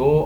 2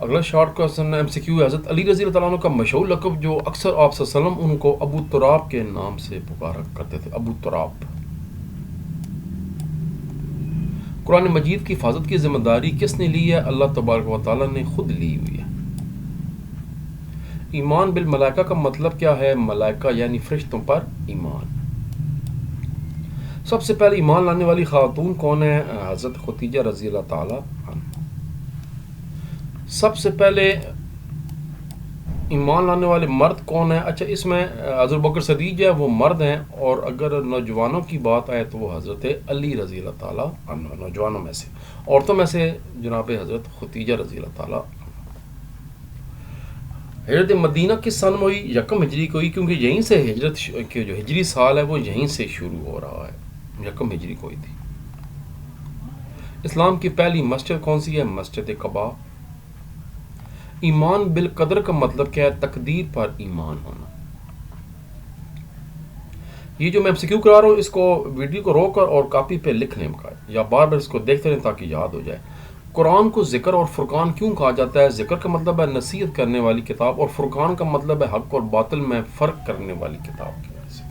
اگلا short question M C کیو. حضرت علی رضی اللہ تعالیٰ عنہ کا مشہور لقب جو اکثر آپ صلی اللہ علیہ وسلم ان کو ابو تراب کے نام سے پکارا کرتے تھے، ابو تراب. قرآن مجید کی حفاظت کی ذمہ داری کس نے لی ہے؟ اللہ تبارک و تعالیٰ نے خود لی ہوئی ہے. ایمان بالملائکہ کا مطلب کیا ہے؟ ملائکہ یعنی فرشتوں پر ایمان. سب سے پہلے ایمان لانے والی خاتون کون ہے؟ حضرت خدیجہ رضی اللہ تعالیٰ عنہ. سب سے پہلے ایمان لانے والے مرد کون ہیں؟ اچھا، اس میں حضرت بکر صدیق جو ہے وہ مرد ہیں، اور اگر نوجوانوں کی بات آئے تو وہ حضرت علی رضی اللہ تعالیٰ عنہ نوجوانوں میں سے. عورتوں میں سے جناب حضرت خدیجہ رضی اللہ تعالیٰ عنہ. ہجرت مدینہ کس سن میں ہوئی؟ 1 ہجری کو ہوئی، کیونکہ یہیں سے ہجرت کے جو ہجری سال ہے وہ یہیں سے شروع ہو رہا ہے. 1 ہجری کو ہوئی تھی. اسلام کی پہلی مسجد کون سی ہے؟ مسجد قباء. ایمان بالقدر کا مطلب کیا ہے؟ تقدیر پر ایمان ہونا. یہ جو میں ایم سی کیو کرا رہا ہوں، اس کو ویڈیو کو روک کر اور کاپی پہ لکھ لیں یا بار بار اس کو دیکھتے رہیں تاکہ یاد ہو جائے. قرآن کو ذکر اور فرقان کیوں کہا جاتا ہے؟ ذکر کا مطلب ہے نصیحت کرنے والی کتاب، اور فرقان کا مطلب ہے حق اور باطل میں فرق کرنے والی کتاب کی وجہ سے.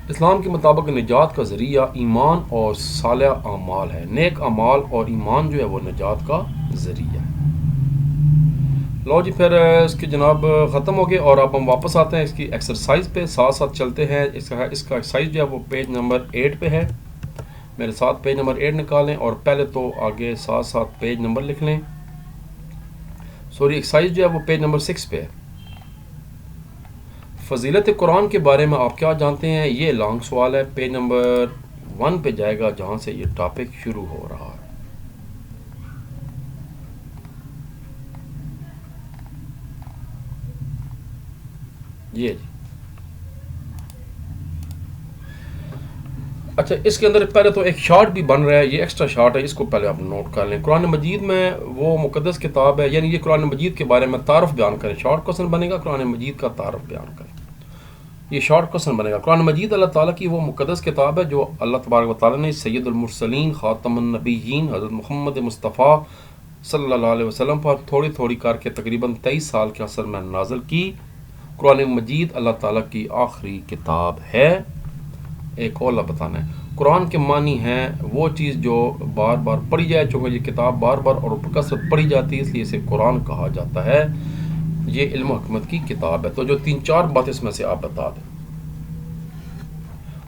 اسلام کے مطابق نجات کا ذریعہ ایمان اور صالح اعمال ہے. نیک اعمال اور ایمان جو ہے وہ نجات کا ذریعہ ہے. لو جی، پھر اس کے جناب ختم ہو گئے، اور اب ہم واپس آتے ہیں اس کی ایکسرسائز پہ. ساتھ ساتھ چلتے ہیں. اس کا ایکسرسائز جو ہے وہ پیج نمبر 8 پہ ہے. میرے ساتھ پیج نمبر 8 نکالیں، اور پہلے تو آگے ساتھ ساتھ پیج نمبر لکھ لیں. ایکسرسائز جو ہے وہ پیج نمبر 6 پہ ہے. فضیلت قرآن کے بارے میں آپ کیا جانتے ہیں؟ یہ لانگ سوال ہے. پیج نمبر 1 پہ جائے گا جہاں سے یہ ٹاپک شروع ہو رہا ہے. یہ جی. اچھا، اس کے اندر پہلے تو ایک شارٹ بھی بن رہا ہے، یہ ایکسٹرا شارٹ ہے، اس کو پہلے آپ نوٹ کر لیں. قرآن مجید میں وہ مقدس کتاب ہے، یعنی یہ قرآن مجید کے بارے میں تعارف بیان کریں. شارٹ کوسچن بنے گا، قرآن مجید کا تعارف بیان کریں. یہ شارٹ کوسچن بنے گا. قرآن مجید اللہ تعالیٰ کی وہ مقدس کتاب ہے جو اللہ تبارک و تعالیٰ نے سید المرسلین خاتم النبیین حضرت محمد مصطفیٰ صلی اللہ علیہ وسلم پر تھوڑی تھوڑی کر کے تقریباً 23 سال کے عرصے میں نازل کی. قرآن مجید اللہ تعالیٰ کی آخری کتاب ہے. ایک اور بتانا ہے، قرآن کے معنی ہیں وہ چیز جو بار بار پڑھی جائے. چونکہ یہ کتاب بار بار اور بکثرت پڑھی جاتی ہے، اس لیے اسے قرآن کہا جاتا ہے. یہ علم و حکمت کی کتاب ہے. تو جو 3-4 باتیں اس میں سے آپ بتا دیں.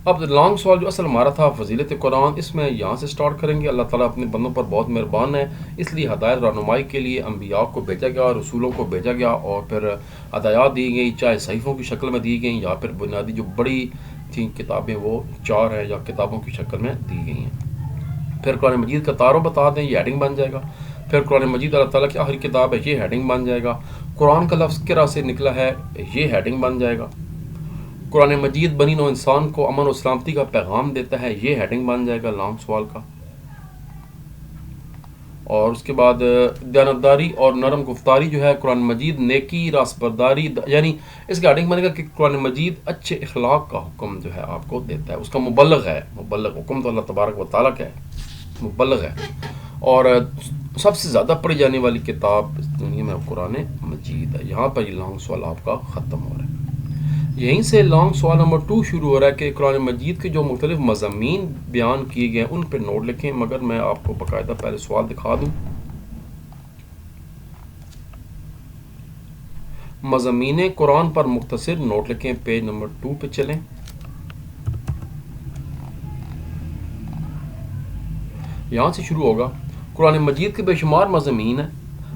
اب لانگ سوال جو اصل ہمارا تھا فضیلت قرآن، اس میں یہاں سے سٹارٹ کریں گے. اللہ تعالیٰ اپنے بندوں پر بہت مہربان ہے، اس لیے ہدایت رہنمائی کے لیے انبیاء کو بھیجا گیا، رسولوں کو بھیجا گیا، اور پھر ہدایات دی گئی، چاہے صحیفوں کی شکل میں دی گئیں یا پھر بنیادی جو بڑی تھیں کتابیں وہ 4 ہیں یا کتابوں کی شکل میں دی گئی ہیں. پھر قرآن مجید کا تعارف بتا دیں، یہ ہیڈنگ بن جائے گا. پھر قرآن مجید اللہ تعالیٰ کی آخری کتاب ہے، یہ ہیڈنگ بن جائے گا. قرآن کا لفظ قرأ سے نکلا ہے، یہ ہیڈنگ بن جائے گا. قرآن مجید بنی نوع انسان کو امن و سلامتی کا پیغام دیتا ہے، یہ ہیڈنگ بن جائے گا لانگ سوال کا. اور اس کے بعد دیانتداری اور نرم گفتاری جو ہے قرآن مجید نیکی راست برداری، یعنی اس کا ہیڈنگ بنے گا کہ قرآن مجید اچھے اخلاق کا حکم جو ہے آپ کو دیتا ہے. اس کا مبلغ ہے. مبلغ حکم تو اللہ تبارک و تعالیٰ کا ہے، مبلغ ہے. اور سب سے زیادہ پڑھی جانے والی کتاب اس دنیا میں قرآن مجید ہے. یہاں پر یہ لانگ سوال آپ کا ختم ہو رہا ہے. یہیں سے لانگ سوال نمبر 2 شروع ہو رہا ہے کہ قرآن مجید کے جو مختلف مضامین بیان کیے گئے ہیں ان پہ نوٹ لکھیں. مگر میں آپ کو باقاعدہ پہلے سوال دکھا دوں. مضامین قرآن پر مختصر نوٹ لکھیں. پیج نمبر 2 پہ چلیں. یہاں سے شروع ہوگا. قرآن مجید کے بے شمار مضامین ہیں.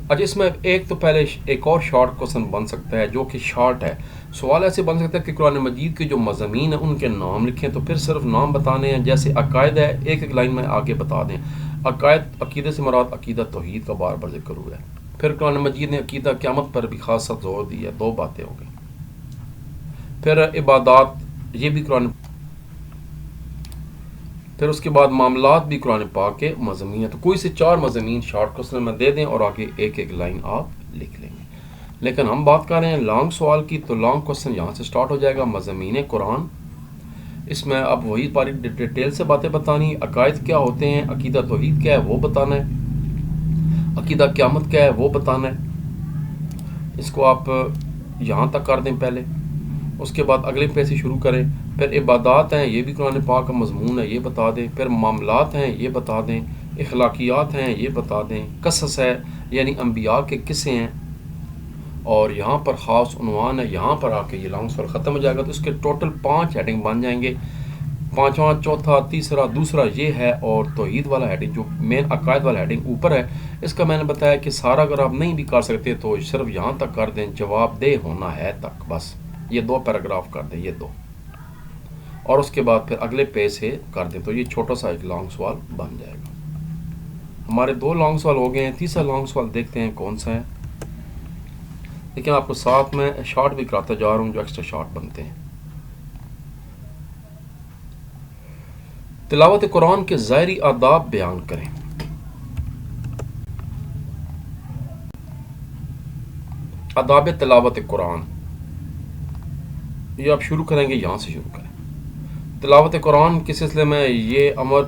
اچھا، اس میں ایک تو پہلے ایک اور شارٹ کوسچن بن سکتا ہے جو کہ شارٹ ہے. سوال ایسے بن سکتا ہے کہ قرآن مجید کے جو مضامین ہیں ان کے نام لکھیں. تو پھر صرف نام بتانے ہیں. جیسے عقائد ہے، ایک ایک لائن میں آگے بتا دیں. عقائد، عقیدے سے مراد عقیدہ توحید کا بار بار ذکر ہوا ہے. پھر قرآن مجید نے عقیدہ قیامت پر بھی خاصا زور دیا ہے. 2 باتیں ہو گئی. پھر عبادات، یہ بھی قرآن. پھر اس کے بعد معاملات بھی قرآن پاک کے مضامین. تو کوئی سے 4 مضامین شارٹ کوسچن میں دے دیں اور آگے ایک ایک لائن آپ لکھ لیں گے. لیکن ہم بات کر رہے ہیں لانگ سوال کی، تو لانگ کوسچن یہاں سے سٹارٹ ہو جائے گا. مضامین قرآن، اس میں اب وہی باری ڈیٹیل سے باتیں بتانی، عقائد کیا ہوتے ہیں، عقیدہ توحید کیا ہے وہ بتانا ہے، عقیدہ قیامت کیا ہے وہ بتانا ہے۔ اس کو آپ یہاں تک کر دیں پہلے، اس کے بعد اگلے پہ سے شروع کریں، پھر عبادات ہیں یہ بھی قرآن پاک کا مضمون ہے یہ بتا دیں، پھر معاملات ہیں یہ بتا دیں، اخلاقیات ہیں یہ بتا دیں، قصص ہے یعنی انبیاء کے قصے ہیں، اور یہاں پر خاص عنوان ہے، یہاں پر آ کے یہ لانگ سوال ختم ہو جائے گا۔ تو اس کے ٹوٹل 5 ہیڈنگ بن جائیں گے، پانچواں، چوتھا، تیسرا، دوسرا یہ ہے، اور توحید والا ہیڈنگ جو مین عقائد والا ہیڈنگ اوپر ہے، اس کا میں نے بتایا کہ سارا اگر آپ نہیں بھی کر سکتے تو صرف یہاں تک کر دیں، جواب دہ ہونا ہے تک، بس یہ 2 پیراگراف کر دیں، یہ 2، اور اس کے بعد پھر اگلے پیج سے کر دیں، تو یہ چھوٹا سا ایک لانگ سوال بن جائے گا۔ ہمارے 2 لانگ سوال ہو گئے ہیں، تیسرا لانگ سوال دیکھتے ہیں کون سا ہے، لیکن آپ کو ساتھ میں شارٹ بھی کراتا جا رہا ہوں جو ایکسٹرا شارٹ بنتے ہیں۔ تلاوت قرآن کے ظاہری آداب بیان کریں۔ آداب تلاوت قرآن، یہ آپ شروع کریں گے، یہاں سے شروع کریں۔ تلاوت قرآن کے سلسلے میں یہ امر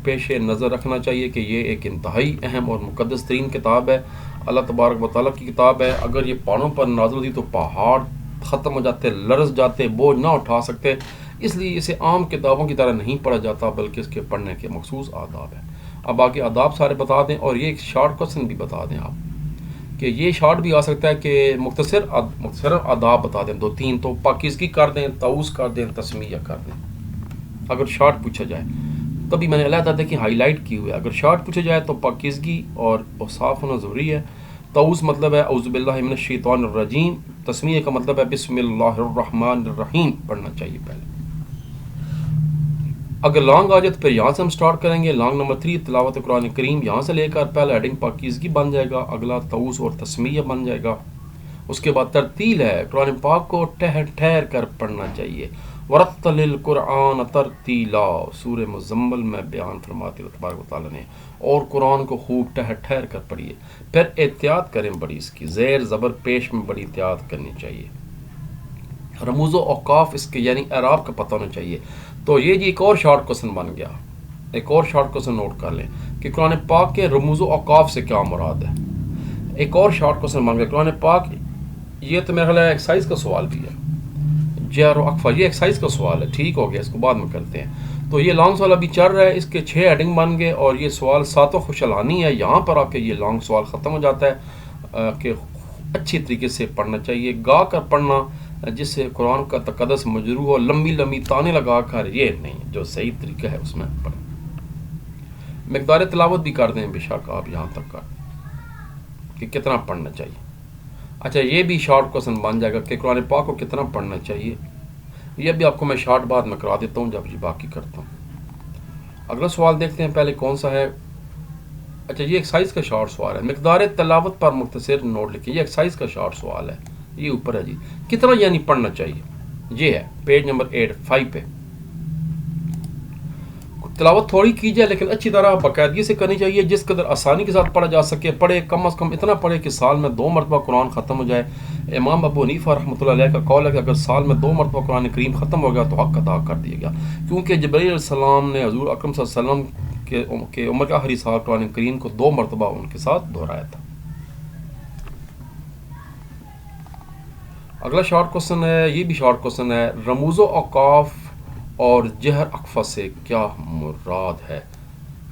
پیش نظر رکھنا چاہیے کہ یہ ایک انتہائی اہم اور مقدس ترین کتاب ہے، اللہ تبارک و تعالیٰ کی کتاب ہے۔ اگر یہ پہاڑوں پر نازل ہوتی تو پہاڑ ختم ہو جاتے، لرز جاتے، بوجھ نہ اٹھا سکتے، اس لیے اسے عام کتابوں کی طرح نہیں پڑھا جاتا، بلکہ اس کے پڑھنے کے مخصوص آداب ہیں۔ اب آگے آداب سارے بتا دیں، اور یہ ایک شارٹ کوسچن بھی بتا دیں آپ، کہ یہ شارٹ بھی آ سکتا ہے کہ مختصر آداب بتا دیں 2-3، تو پاکیزگی کر دیں، طاؤس کر دیں، تسمیہ کر دیں، اگر شارٹ پوچھا جائے۔ تبھی میں نے علیحدہ دیکھیں ہائی لائٹ کی ہوئے، اگر شارٹ پوچھا جائے تو پاکیزگی اور صاف ہونا ضروری ہے۔ طاؤس مطلب ہے اعوذ باللہ من الشیطان الرجیم، تسمیہ کا مطلب ہے بسم اللہ الرحمن الرحیم پڑھنا چاہیے پہلے۔ اگر لانگ آ جائے تو پھر یہاں سے ہم سٹارٹ کریں گے، لانگ نمبر 3 تلاوت قرآن کریم، یہاں سے لے کر پہلا ہیڈنگ پاکیزگی بن جائے گا، اگلا طاؤس اور تسمیہ بن جائے گا۔ اس کے بعد ترتیل ہے، قرآن پاک کو ٹھہر ٹھہر کر پڑھنا چاہیے، ورتل القرآن ترتیلا، سورہ مزمل میں بیان فرماتے اللہ تبارک و تعالیٰ نے، اور قرآن کو خوب ٹھہر ٹھہر کر پڑھیے۔ پھر احتیاط کریں بڑی، اس کی زیر زبر پیش میں بڑی احتیاط کرنی چاہیے۔ رموز و اوقاف اس کے یعنی اعراب کا پتہ ہونا چاہیے۔ تو یہ جی ایک اور شارٹ کوسچن بن گیا، ایک اور شارٹ کوسچن نوٹ کر لیں کہ قرآن پاک کے رموز و اوقاف سے کیا مراد ہے۔ ایک اور شارٹ کوسچن بن گیا قرآن پاک، یہ تو میرا خیال ہے ایکسائز کا سوال بھی ہے، جہر و اخفا، یہ ایکسائز کا سوال ہے، ٹھیک ہو گیا، اس کو بعد میں کرتے ہیں۔ تو یہ لانگ سوال ابھی چل رہا ہے، اس کے 6 ہیڈنگ بن گئے، اور یہ سوال 7 خوشالانی ہے، یہاں پر آ کے یہ لانگ سوال ختم ہو جاتا ہے کہ اچھی طریقے سے پڑھنا چاہیے، گا کر پڑھنا، جس سے قرآن کا تقدس مجروح ہو، لمبی لمبی تانے لگا کر یہ نہیں، جو صحیح طریقہ ہے اس میں پڑھیں۔ مقدار تلاوت بھی کر دیں بے شک آپ یہاں تک کر دیں کہ کتنا پڑھنا چاہیے۔ اچھا یہ بھی شارٹ کوسچن بن جائے گا کہ قرآن پاک کو کتنا پڑھنا چاہیے، یہ بھی آپ کو میں شارٹ بعد میں کرا دیتا ہوں جب یہ باقی کرتا ہوں۔ اگلا سوال دیکھتے ہیں پہلے کون سا ہے۔ اچھا یہ ایکسائز کا شارٹ سوال ہے، مقدار تلاوت پر مختصر نوٹ لکھیں، یہ ایکسائز کا شارٹ سوال ہے، یہ اوپر ہے جی، کتنا یعنی پڑھنا چاہیے، یہ ہے پیج نمبر 85 پہ۔ تلاوت تھوڑی کی جائے لیکن اچھی طرح باقاعدگی سے کرنی چاہیے، جس قدر آسانی کے ساتھ پڑھا جا سکے پڑھے، کم از کم اتنا پڑھے کہ سال میں 2 مرتبہ قرآن ختم ہو جائے۔ امام ابو حنیفہ رحمۃ اللہ علیہ کا قول ہے کہ اگر سال میں 2 مرتبہ قرآن کریم ختم ہو گیا تو حق ادا کر دیا گیا، کیونکہ جبرائیل علیہ السلام نے حضور اکرم صلی اللہ علیہ وسلم کے عمر کے آخری سال قرآن کریم کو 2 مرتبہ ان کے ساتھ دہرایا تھا۔ اگلا شارٹ کوسچن ہے، یہ بھی شارٹ کوسچن ہے، رموز و اوقاف اور جہر اخفا سے کیا مراد ہے۔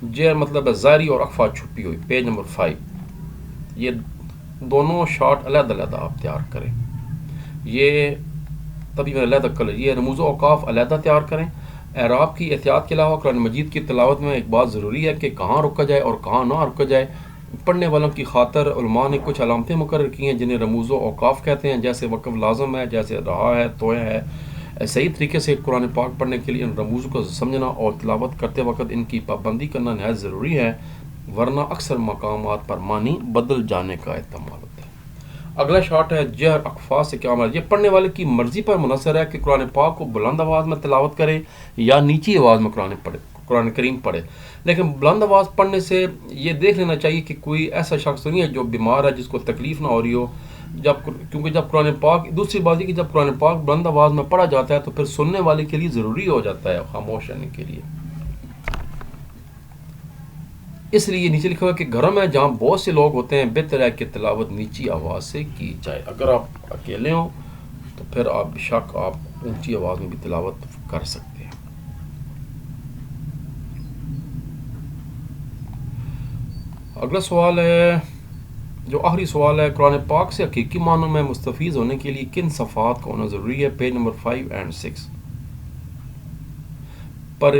جہر مطلب ہے ظاہری اور اخفا چھپی ہوئی، پیج نمبر 5۔ یہ دونوں شارٹ علیحدہ علیحدہ آپ تیار کریں، یہ تبھی میں علیحدہ کر، یہ رموز و اوقاف علیحدہ تیار کریں۔ اعراب کی احتیاط کے علاوہ قرآن مجید کی تلاوت میں ایک بات ضروری ہے کہ کہاں رکا جائے اور کہاں نہ رکا جائے۔ پڑھنے والوں کی خاطر علماء نے کچھ علامتیں مقرر کی ہیں جنہیں رموز و اوقاف کہتے ہیں، جیسے وقف لازم ہے، جیسے رہا ہے، تویا ہے۔ صحیح طریقے سے قرآن پاک پڑھنے کے لیے ان رموز کو سمجھنا اور تلاوت کرتے وقت ان کی پابندی کرنا نہایت ضروری ہے، ورنہ اکثر مقامات پر معنی بدل جانے کا احتمال ہوتا ہے۔ اگلا شارٹ ہے، جہر اخفا سے کیا مراد۔ یہ پڑھنے والے کی مرضی پر منحصر ہے کہ قرآن پاک کو بلند آواز میں تلاوت کرے یا نیچی آواز میں قرآن کریم پڑھے، لیکن بلند آواز پڑھنے سے یہ دیکھ لینا چاہیے کہ کوئی ایسا شخص نہیں ہے جو بیمار ہے، جس کو تکلیف نہ ہو رہی ہو، کیونکہ جب قرآن پاک، دوسری بات یہ کہ جب قرآن پاک بلند آواز میں پڑھا جاتا ہے تو پھر سننے والے کے لیے ضروری ہو جاتا ہے خاموش رہنے کے لیے. اس لیے نیچے لکھا ہوا ہے کہ گھروں میں جہاں بہت سے لوگ ہوتے ہیں بہتر ہے کہ تلاوت نیچی آواز سے کی جائے. اگر آپ اکیلے ہوں تو پھر آپ بے شک آپ اونچی آواز میں بھی تلاوت کر سکتے ہیں. اگلا سوال ہے، جو آخری سوال ہے، قرآن پاک سے حقیقی معنوں میں مستفیض ہونے کے لیے کن صفحات کا ہونا ضروری ہے؟ پیج نمبر 5 اور 6 پر.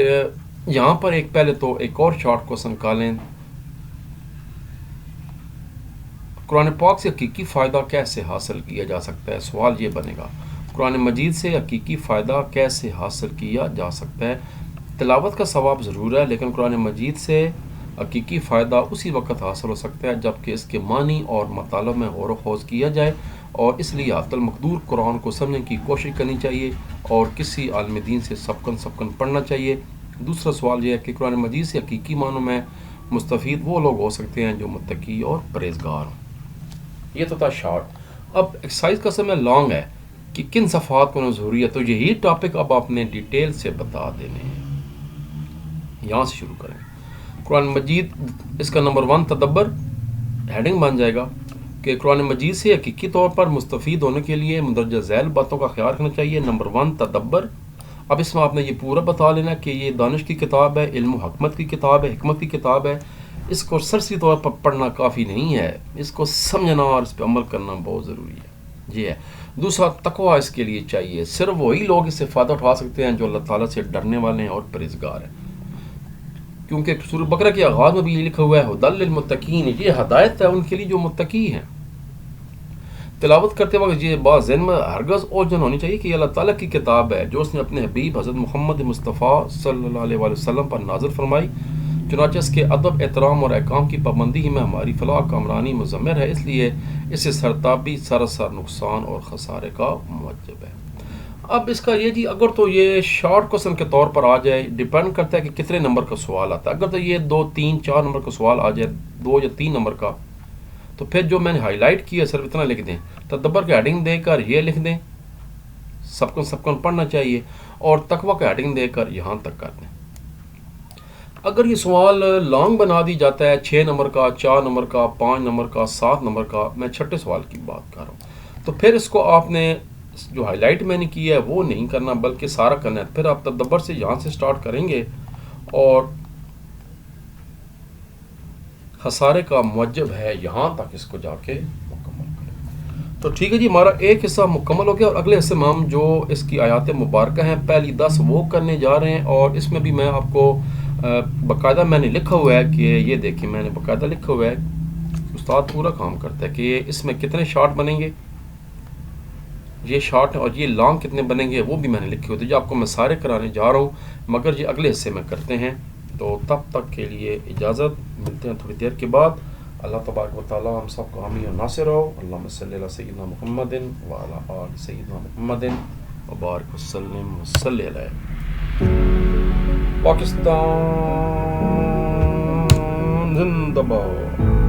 یہاں پر پہلے تو ایک اور شارٹ کوسچن نکالیں. قرآن پاک سے حقیقی فائدہ کیسے حاصل کیا جا سکتا ہے؟ سوال یہ بنے گا، قرآن مجید سے حقیقی فائدہ کیسے حاصل کیا جا سکتا ہے؟ تلاوت کا ثواب ضرور ہے، لیکن قرآن مجید سے حقیقی فائدہ اسی وقت حاصل ہو سکتا ہے جب کہ اس کے معنی اور مطالب میں غور و خوض کیا جائے، اور اس لیے حت المقدور قرآن کو سمجھنے کی کوشش کرنی چاہیے اور کسی عالم دین سے سبقن پڑھنا چاہیے. دوسرا سوال یہ ہے کہ قرآن مجید سے حقیقی معنوں میں مستفید وہ لوگ ہو سکتے ہیں جو متقی اور پرہیزگار ہوں. یہ تو تھا شارٹ. اب ایکسرسائز کا سمے لانگ ہے کہ کن صفحات کو ضروری ہے، تو یہی ٹاپک اب آپ نے ڈیٹیل سے بتا دینے ہیں. یہاں سے شروع کریں. قرآن مجید، اس کا نمبر 1 تدبر ہیڈنگ بن جائے گا کہ قرآن مجید سے حقیقی طور پر مستفید ہونے کے لیے مندرجہ ذیل باتوں کا خیال رکھنا چاہیے. نمبر 1 تدبر. اب اس میں آپ نے یہ پورا بتا لینا کہ یہ دانش کی کتاب ہے، علم و حکمت کی کتاب ہے، حکمت کی کتاب ہے. اس کو سرسری طور پر پڑھنا کافی نہیں ہے، اس کو سمجھنا اور اس پہ عمل کرنا بہت ضروری ہے. یہ ہے. دوسرا تقویٰ اس کے لیے چاہیے. صرف وہی لوگ اس سے فائدہ اٹھا سکتے ہیں جو اللہ تعالیٰ سے ڈرنے والے ہیں اور پرہیزگار ہیں، کیونکہ سورہ بقرہ کے آغاز میں بھی یہ لکھا ہوا ہے ھدی للمتقین، یہ ہدایت ہے ان کے لیے جو متقی ہیں. تلاوت کرتے وقت یہ بات ذہن میں ہرگز اوجھل ہونی چاہیے کہ یہ اللہ تعالیٰ کی کتاب ہے جو اس نے اپنے حبیب حضرت محمد مصطفیٰ صلی اللہ علیہ وآلہ وسلم پر نازل فرمائی. چنانچہ اس کے ادب، احترام اور احکام کی پابندی ہی میں ہماری فلاح کامرانی مضمر ہے، اس لیے اس سے سرتابی سراسر نقصان اور خسارے کا موجب ہے. اب اس کا یہ جی، اگر تو یہ شارٹ کوسچن کے طور پر آ جائے، ڈیپینڈ کرتا ہے کہ کتنے نمبر کا سوال آتا ہے. اگر تو یہ 2 3 4 نمبر کا سوال آ جائے، 2 یا 3 نمبر کا، تو پھر جو میں نے ہائی لائٹ کیا صرف اتنا لکھ دیں. تدبر کا ہیڈنگ دے کر یہ لکھ دیں سبکن پڑھنا چاہیے، اور تقویٰ کا ہیڈنگ دے کر یہاں تک کر دیں. اگر یہ سوال لانگ بنا دی جاتا ہے 6 نمبر کا، 4 نمبر کا، 5 نمبر کا، 7 نمبر کا، میں چھٹے سوال کی بات کر رہا ہوں، تو پھر اس کو آپ نے جو ہائی لائٹ میں نے کیا ہے وہ نہیں کرنا بلکہ سارا کرنا ہے. پھر آپ تدبر سے یہاں سے سٹارٹ کریں گے اور خسارے کا موجب ہے یہاں تک اس کو جا کے مکمل کریں. تو ٹھیک ہے جی، ہمارا ایک حصہ مکمل ہو گیا، اور اگلے حصے میں ہم جو اس کی آیات مبارکہ ہیں پہلی 10 وہ کرنے جا رہے ہیں. اور اس میں بھی میں آپ کو باقاعدہ میں نے لکھا ہوا ہے کہ یہ دیکھیں، میں نے باقاعدہ لکھا ہوا ہے، استاد پورا کام کرتا ہے کہ اس میں کتنے شارٹ بنیں گے، یہ شارٹ اور یہ لانگ کتنے بنیں گے وہ بھی میں نے لکھے ہوتے ہیں، جو آپ کو میں سارے کرانے جا رہا ہوں، مگر یہ اگلے حصے میں کرتے ہیں. تو تب تک کے لیے اجازت، ملتے ہیں تھوڑی دیر کے بعد. اللہ تبارک و تعالیٰ ہم سب کو حامی اور ناصر ہو. اللہم صلی علی سیدنا محمد وعلی آل سیدنا محمد وبارک وسلم وصلی علیہ. پاکستان زندہ باد.